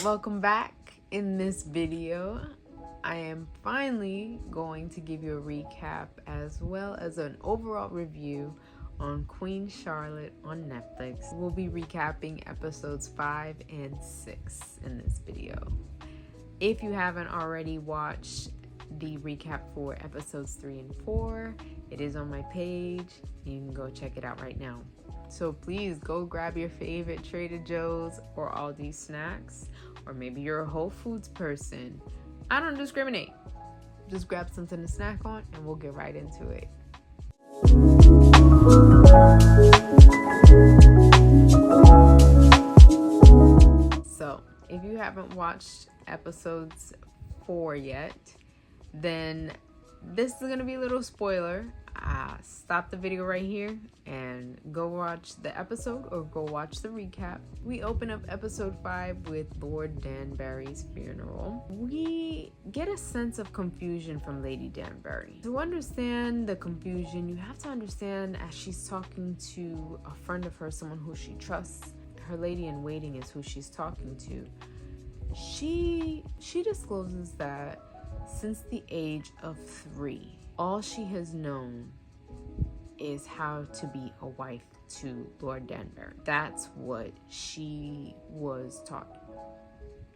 Welcome back. In this video, I am finally going to give you a recap as well as an overall review on Queen Charlotte on Netflix. We'll be recapping episodes 5 and 6 in this video. If you haven't already watched the recap for episodes 3 and 4, it is on my page. You can go check it out right now. So please go grab your favorite Trader Joe's or Aldi snacks, or maybe you're a Whole Foods person. I don't discriminate. Just grab something to snack on and we'll get right into it. So if you haven't watched episodes 4 yet, then this is going to be a little spoiler. Stop the video right here and go watch the episode or go watch the recap. We open up episode 5 with Lord Danbury's funeral. We get a sense of confusion from Lady Danbury. To understand the confusion, you have to understand as she's talking to a friend of hers, someone who she trusts. Her lady in waiting is who she's talking to. She discloses that since the age of 3, all she has known is how to be a wife to Lord Danbury. That's what she was taught.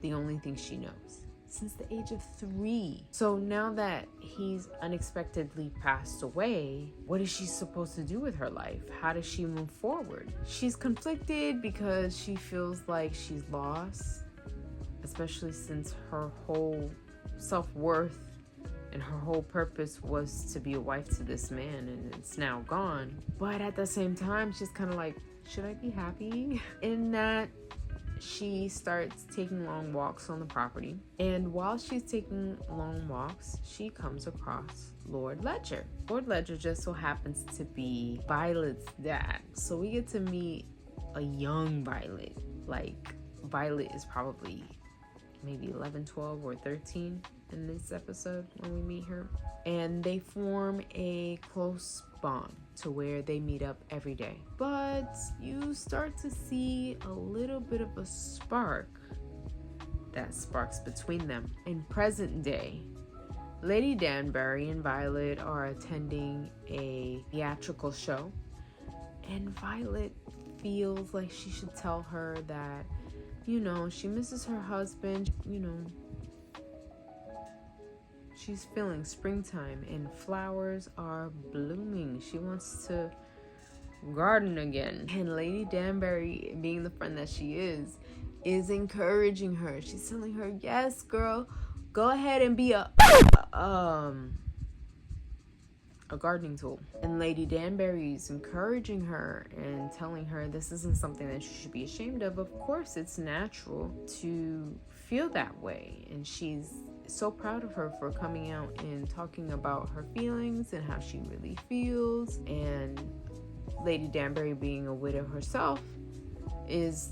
The only thing she knows. Since the age of 3. So now that he's unexpectedly passed away, what is she supposed to do with her life? How does she move forward? She's conflicted because she feels like she's lost, especially since her whole self-worth and her whole purpose was to be a wife to this man, and it's now gone. But at the same time, she's kind of like, should I be happy? In that, she starts taking long walks on the property. And while she's taking long walks, she comes across Lord Ledger. Lord Ledger just so happens to be Violet's dad. So we get to meet a young Violet. Like, Violet is probably maybe 11, 12, or 13 in this episode when we meet her. And they form a close bond to where they meet up every day. But you start to see a little bit of a spark that sparks between them. In present day, Lady Danbury and Violet are attending a theatrical show, and Violet feels like she should tell her that, she misses her husband. She's feeling springtime and flowers are blooming. She wants to garden again. And Lady Danbury, being the friend that she is encouraging her. She's telling her, yes, girl, go ahead and be a gardening tool. And Lady Danbury is encouraging her and telling her this isn't something that she should be ashamed of. Of course, it's natural to feel that way. And she's so proud of her for coming out and talking about her feelings and how she really feels. And Lady Danbury, being a widow herself, is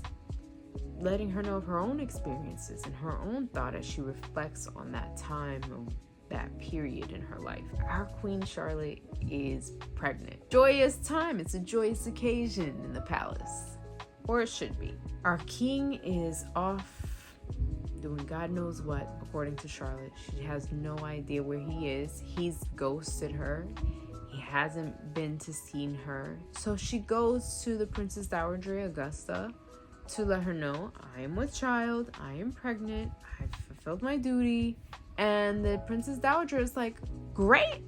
letting her know of her own experiences and her own thought as she reflects on that time of that period in her life. Our Queen Charlotte is pregnant. Joyous time. It's a joyous occasion in the palace. Or it should be. Our king is off doing God knows what, according to Charlotte. She has no idea where he is. He's ghosted her. He hasn't been to see her. So she goes to the Princess Dowager Augusta to let her know, I am with child, I am pregnant, I've fulfilled my duty. And the Princess Dowager is like, great,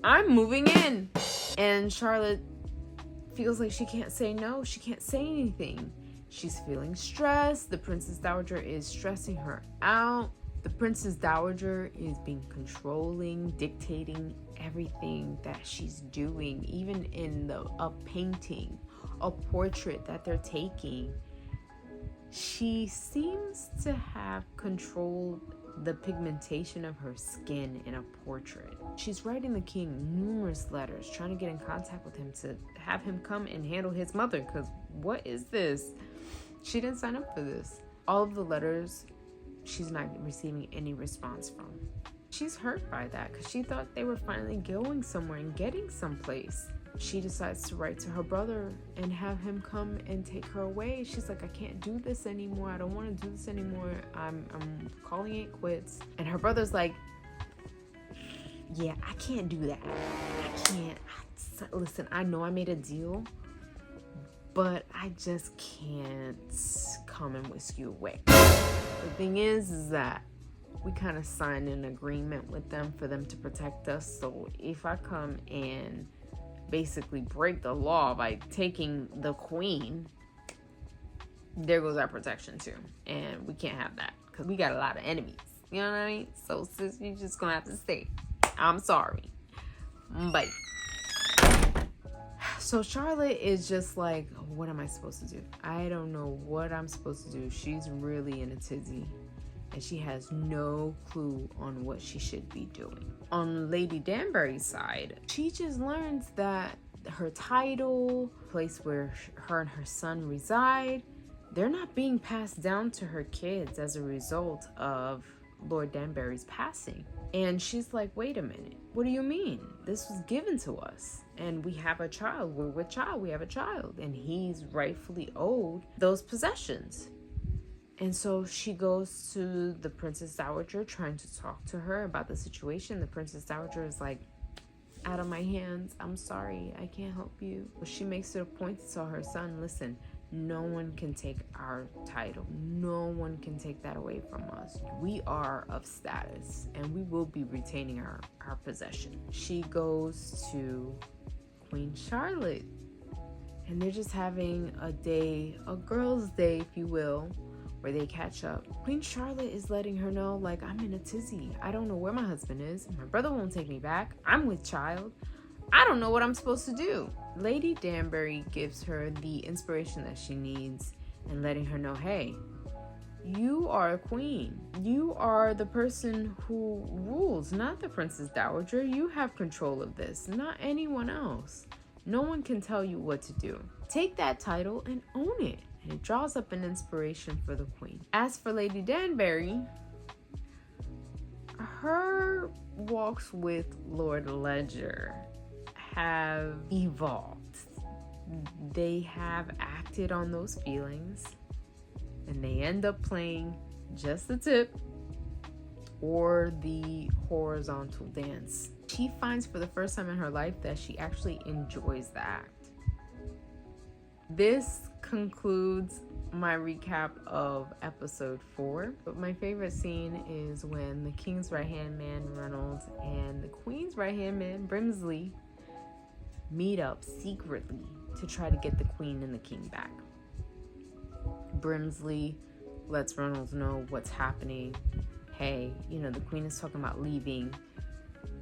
I'm moving in. And Charlotte feels like she can't say no. She can't say anything. She's feeling stressed. The Princess Dowager is stressing her out. The Princess Dowager is being controlling, dictating everything that she's doing. Even in a painting, a portrait that they're taking, she seems to have controlled the pigmentation of her skin in a portrait. She's writing the king numerous letters, trying to get in contact with him to have him come and handle his mother, because what is this? She didn't sign up for this. All of the letters, she's not receiving any response from. She's hurt by that because she thought they were finally going somewhere and getting someplace. she decides to write to her brother and have him come and take her away. She's like, I can't do this anymore. I don't want to do this anymore. I'm calling it quits. And her brother's like, yeah, I can't do that. I can't. Listen, I know I made a deal, but I just can't come and whisk you away. The thing is that we kind of signed an agreement with them for them to protect us. So if I come and basically break the law by taking the queen, there goes our protection too. And we can't have that because we got a lot of enemies. You know what I mean? So sis, you're just gonna have to stay. I'm sorry. Bye. So Charlotte is just like, what am I supposed to do? I don't know what I'm supposed to do. She's really in a tizzy. And she has no clue on what she should be doing. On Lady Danbury's side, she just learns that her title, place where her and her son reside, they're not being passed down to her kids as a result of Lord Danbury's passing. And she's like, wait a minute, what do you mean? This was given to us and we have a child. We're with child, we have a child, and he's rightfully owed those possessions. And so she goes to the Princess Dowager trying to talk to her about the situation. The Princess Dowager is like, out of my hands, I'm sorry, I can't help you. But she makes it a point to tell her son, listen, no one can take our title. No one can take that away from us. We are of status and we will be retaining our possession. She goes to Queen Charlotte and they're just having a day, a girl's day, if you will, where they catch up. Queen Charlotte is letting her know, like, I'm in a tizzy. I don't know where my husband is. My brother won't take me back. I'm with child. I don't know what I'm supposed to do. Lady Danbury gives her the inspiration that she needs and letting her know, hey, you are a queen. You are the person who rules, not the Princess Dowager. You have control of this, not anyone else. No one can tell you what to do. Take that title and own it. And it draws up an inspiration for the queen. As for Lady Danbury, her walks with Lord Ledger have evolved. They have acted on those feelings and they end up playing just the tip or the horizontal dance. She finds for the first time in her life that she actually enjoys the act. This concludes my recap of episode 4. But my favorite scene is when the king's right-hand man, Reynolds, and the queen's right-hand man, Brimsley, meet up secretly to try to get the queen and the king back. Brimsley lets Reynolds know what's happening. Hey, the queen is talking about leaving.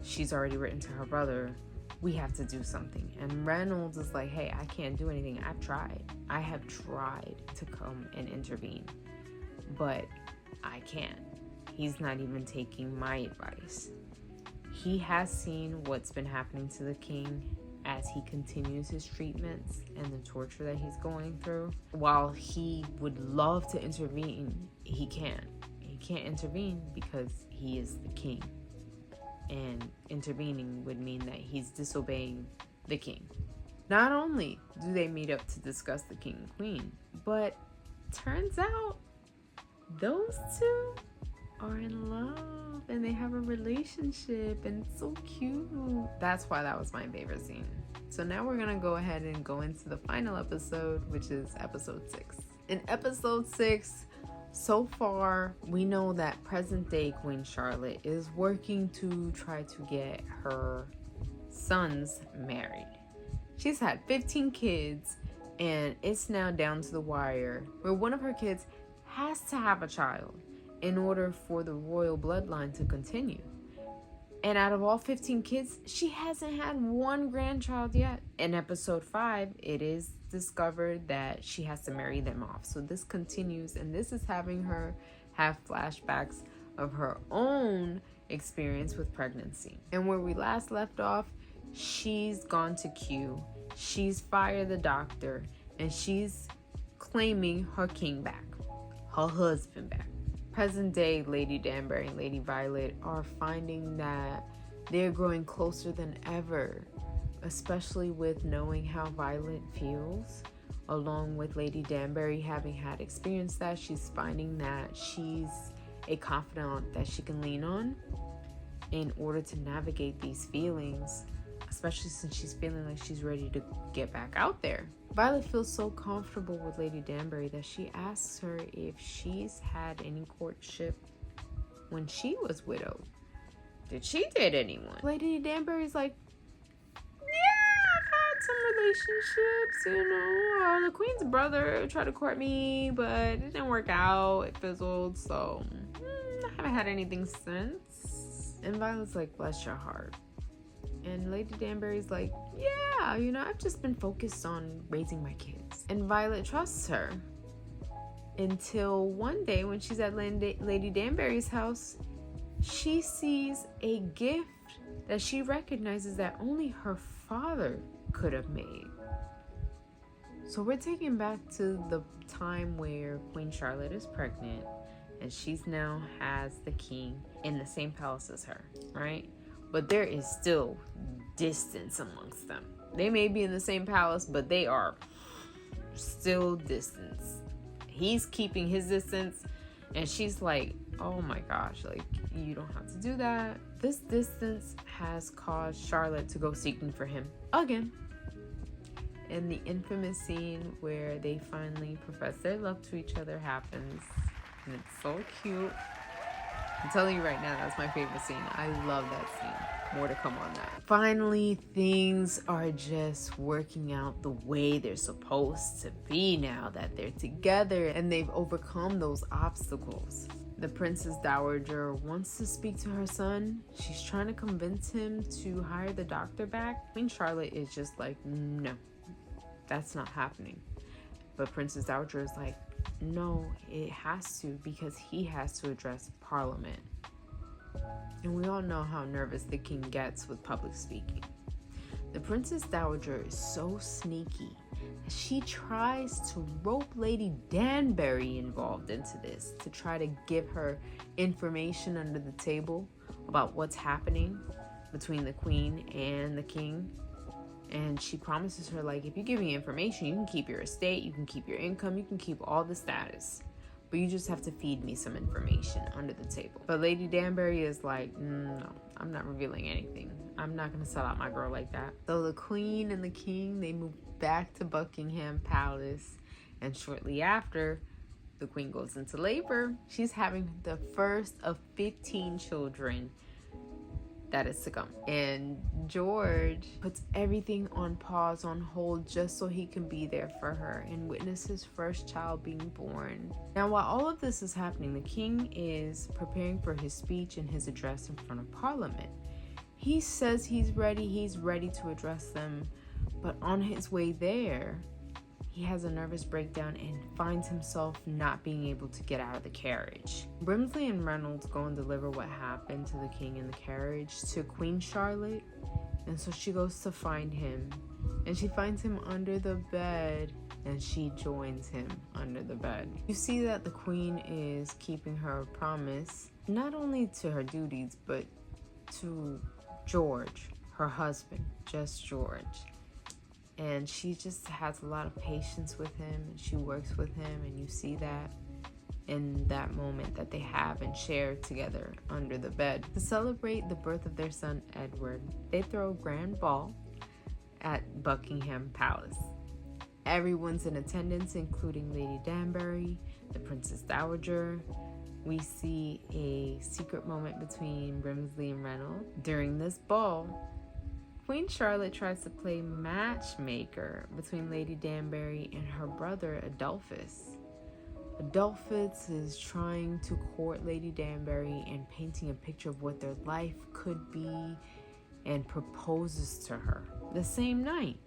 She's already written to her brother. We have to do something. And Reynolds is like, hey, I can't do anything. I've tried. I have tried to come and intervene, but I can't. He's not even taking my advice. He has seen what's been happening to the king as he continues his treatments and the torture that he's going through. While he would love to intervene, he can't. He can't intervene because he is the king. And intervening would mean that he's disobeying the king. Not only do they meet up to discuss the king and queen, but turns out those two are in love and they have a relationship and it's so cute. That's why that was my favorite scene. So now we're gonna go ahead and go into the final episode, which is episode 6. In episode 6, so far, we know that present-day Queen Charlotte is working to try to get her sons married. She's had 15 kids, and it's now down to the wire where one of her kids has to have a child in order for the royal bloodline to continue. And out of all 15 kids, she hasn't had one grandchild yet. In episode 5, it is discovered that she has to marry them off. So this continues, and this is having her have flashbacks of her own experience with pregnancy. And where we last left off, she's gone to Q. She's fired the doctor, and she's claiming her king back, her husband back. Present day Lady Danbury and Lady Violet are finding that they're growing closer than ever. especially with knowing how Violet feels, along with Lady Danbury having had experience that. She's finding that she's a confidant that she can lean on in order to navigate these feelings, especially since she's feeling like she's ready to get back out there. Violet feels so comfortable with Lady Danbury that she asks her if she's had any courtship when she was widowed. Did she date anyone? Lady Danbury's like, yeah, I've had some relationships, the Queen's brother tried to court me, but it didn't work out. It fizzled, so I haven't had anything since. And Violet's like, bless your heart. And Lady Danbury's like, yeah, I've just been focused on raising my kids. And Violet trusts her until one day when she's at Lady Danbury's house, she sees a gift that she recognizes that only her father could have made. So we're taken back to the time where Queen Charlotte is pregnant and she's now has the king in the same palace as her, right? But there is still distance amongst them. They may be in the same palace, but they are still distance. He's keeping his distance, and she's like, oh my gosh, like, you don't have to do that. This distance has caused Charlotte to go seeking for him again. And the infamous scene where they finally profess their love to each other happens, and it's so cute. I'm telling you right now, that's my favorite scene. I love that scene. More to come on that. Finally, things are just working out the way they're supposed to be now that they're together and they've overcome those obstacles. The Princess Dowager wants to speak to her son. She's trying to convince him to hire the doctor back. Queen Charlotte is just like, no, that's not happening. But Princess Dowager is like, no, it has to, because he has to address Parliament. And we all know how nervous the king gets with public speaking. The Princess Dowager is so sneaky that she tries to rope Lady Danbury involved into this to try to give her information under the table about what's happening between the queen and the king. And she promises her, like, if you give me information, you can keep your estate, you can keep your income, you can keep all the status. But you just have to feed me some information under the table. But Lady Danbury is like, no, I'm not revealing anything. I'm not going to sell out my girl like that. So the queen and the king, they move back to Buckingham Palace. And shortly after, the queen goes into labor. She's having the first of 15 children that is to come. And George puts everything on pause, on hold, just so he can be there for her and witness his first child being born. Now, while all of this is happening, the king is preparing for his speech and his address in front of Parliament. He says he's ready to address them, but on his way there, he has a nervous breakdown and finds himself not being able to get out of the carriage. Brimsley and Reynolds go and deliver what happened to the king in the carriage to Queen Charlotte, and so she goes to find him, and she finds him under the bed, and she joins him under the bed. You see that the queen is keeping her promise, not only to her duties, but to George, her husband, just George. And she just has a lot of patience with him, and she works with him, and you see that in that moment that they have and share together under the bed. To celebrate the birth of their son Edward, they throw a grand ball at Buckingham Palace. Everyone's in attendance, including Lady Danbury, the Princess Dowager. We see a secret moment between Brimsley and Reynolds. During this ball, Queen Charlotte tries to play matchmaker between Lady Danbury and her brother Adolphus. Adolphus is trying to court Lady Danbury and painting a picture of what their life could be, and proposes to her the same night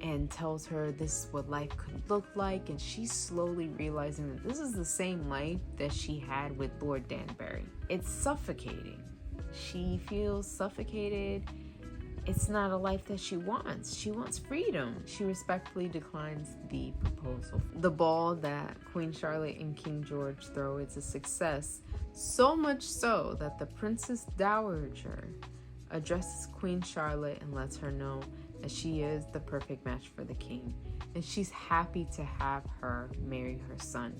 and tells her this is what life could look like, and she's slowly realizing that this is the same life that she had with Lord Danbury. It's suffocating. She feels suffocated. It's not a life that she wants. She wants freedom. She respectfully declines the proposal. The ball that Queen Charlotte and King George throw is a success, so much so that the Princess Dowager addresses Queen Charlotte and lets her know that she is the perfect match for the king, and she's happy to have her marry her son.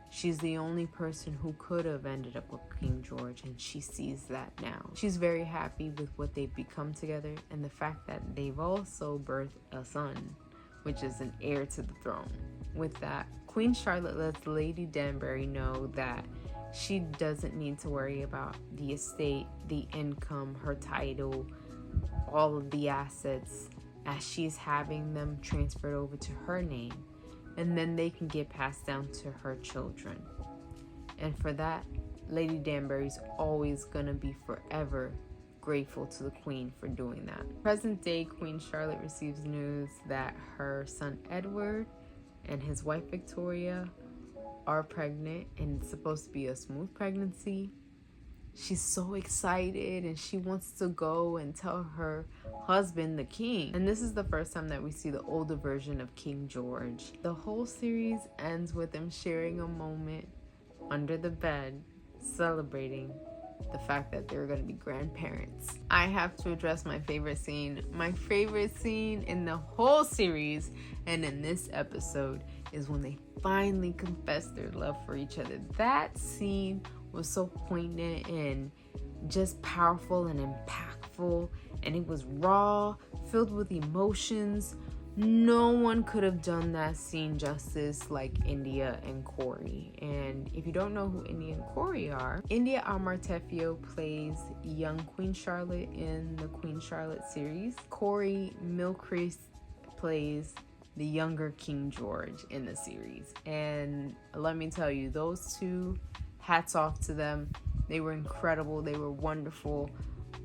She's the only person who could have ended up with King George, and she sees that now. She's very happy with what they've become together and the fact that they've also birthed a son, which is an heir to the throne. With that, Queen Charlotte lets Lady Danbury know that she doesn't need to worry about the estate, the income, her title, all of the assets, as she's having them transferred over to her name. And then they can get passed down to her children. And for that, Lady Danbury's always gonna be forever grateful to the Queen for doing that. Present day, Queen Charlotte receives news that her son Edward and his wife Victoria are pregnant, and it's supposed to be a smooth pregnancy. She's so excited and she wants to go and tell her husband, the king. And this is the first time that we see the older version of King George. The whole series ends with them sharing a moment under the bed, celebrating the fact that they're going to be grandparents. I have to address my favorite scene. My favorite scene in the whole series and in this episode is when they finally confess their love for each other. That scene was so poignant and just powerful and impactful, and it was raw, filled with emotions. No one could have done that scene justice like India and Corey. And if you don't know who India and Corey are, India Amartefio plays young Queen Charlotte in the Queen Charlotte series. Corey Milcrease plays the younger King George in the series. And let me tell you, those two, hats off to them. They were incredible. They were wonderful.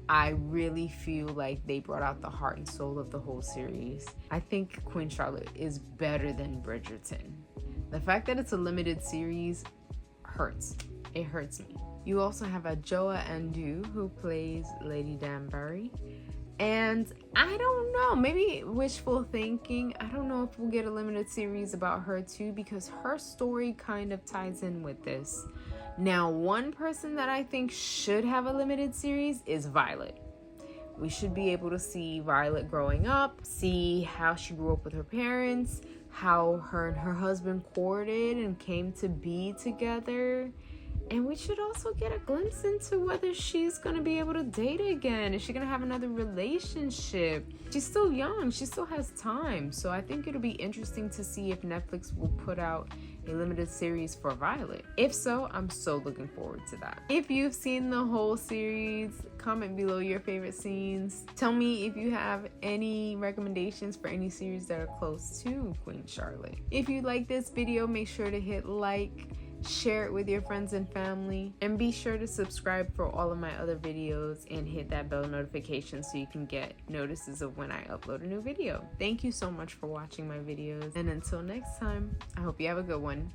I really feel like they brought out the heart and soul of the whole series. I think Queen Charlotte is better than Bridgerton. The fact that it's a limited series hurts. It hurts me. You also have Adjoa Andu, who plays Lady Danbury. And I don't know, maybe wishful thinking. I don't know if we'll get a limited series about her too, because her story kind of ties in with this. Now, one person that I think should have a limited series is Violet. We should be able to see Violet growing up, see how she grew up with her parents, how her and her husband courted and came to be together. And we should also get a glimpse into whether she's going to be able to date again. Is she going to have another relationship? She's still young. She still has time. So I think it'll be interesting to see if Netflix will put out a limited series for Violet. If so, I'm so looking forward to that. If you've seen the whole series, comment below your favorite scenes. Tell me if you have any recommendations for any series that are close to Queen Charlotte. If you like this video, make sure to hit like, share it with your friends and family, and be sure to subscribe for all of my other videos and hit that bell notification so you can get notices of when I upload a new video. Thank you so much for watching my videos, and until next time, I hope you have a good one.